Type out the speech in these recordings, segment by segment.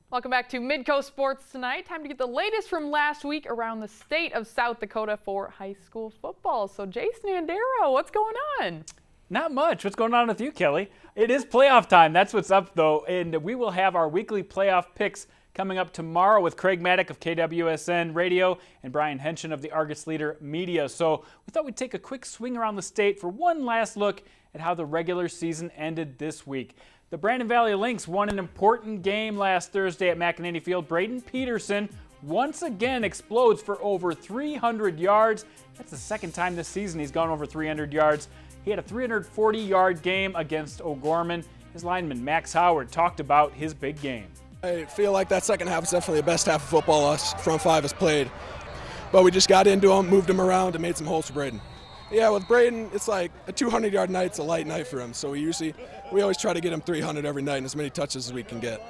Welcome back to Midco Sports Tonight. Time to get the latest from last week around the state of South Dakota for high school football. So Jason Andera, what's going on? Not much. What's going on with you, Kelly? It is playoff time. That's what's up, though. And we will have our weekly playoff picks coming up tomorrow with Craig Maddock of KWSN Radio and Brian Henshin of the Argus Leader Media. So we thought we'd take a quick swing around the state for one last look at how the regular season ended this week. The Brandon Valley Lynx won an important game last Thursday at McEnany Field. Braden Peterson once again explodes for over 300 yards. That's the second time this season he's gone over 300 yards. He had a 340-yard game against O'Gorman. His lineman, Max Howard, talked about his big game. I feel like that second half is definitely the best half of football us front five has played. But we just got into him, moved him around, and made some holes for Braden. Yeah, with Braden, it's like a 200-yard night's a light night for him. So we always try to get him 300 every night and as many touches as we can get.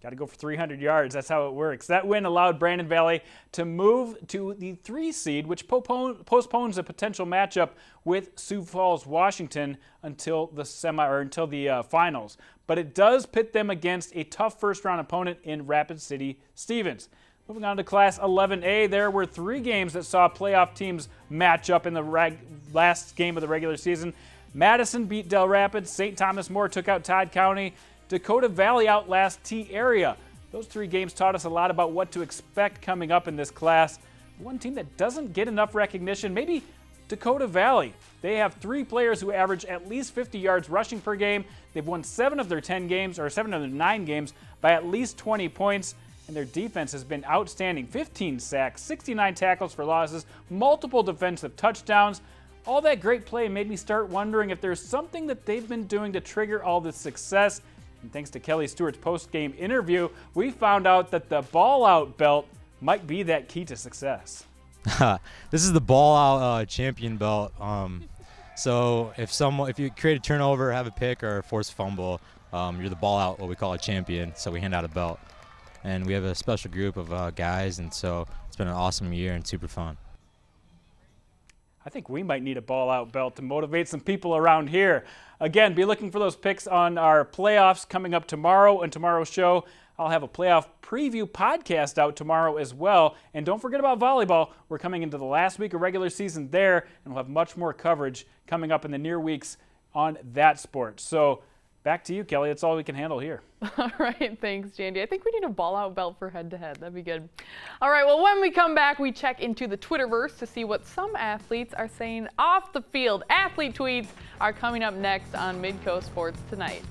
Got to go for 300 yards. That's how it works. That win allowed Brandon Valley to move to the 3 seed, which postpones a potential matchup with Sioux Falls, Washington until the finals. But it does pit them against a tough first-round opponent in Rapid City Stevens. Moving on to Class 11A, there were 3 games that saw playoff teams match up in the last game of the regular season. Madison beat Del Rapids. St. Thomas More took out Todd County. Dakota Valley outlast T Area. Those 3 games taught us a lot about what to expect coming up in this class. One team that doesn't get enough recognition, maybe Dakota Valley. They have 3 players who average at least 50 yards rushing per game. They've won 7 of their 9 games by at least 20 points. And their defense has been outstanding. 15 sacks, 69 tackles for losses, multiple defensive touchdowns. All that great play made me start wondering if there's something that they've been doing to trigger all this success. And thanks to Kelly Stewart's post-game interview, we found out that the ball-out belt might be that key to success. This is the ball-out champion belt. So if you create a turnover, have a pick, or force a fumble, you're the ball-out, what we call a champion. So we hand out a belt. And we have a special group of guys, and so it's been an awesome year and super fun. I think we might need a ball-out belt to motivate some people around here. Again, be looking for those picks on our playoffs coming up tomorrow and tomorrow's show. I'll have a playoff preview podcast out tomorrow as well. And don't forget about volleyball. We're coming into the last week of regular season there, and we'll have much more coverage coming up in the near weeks on that sport. So back to you, Kelly. That's all we can handle here. All right, thanks, Jandy. I think we need a ball-out belt for head-to-head. That'd be good. All right, well, when we come back, we check into the Twitterverse to see what some athletes are saying off the field. Athlete tweets are coming up next on Midco Sports Tonight.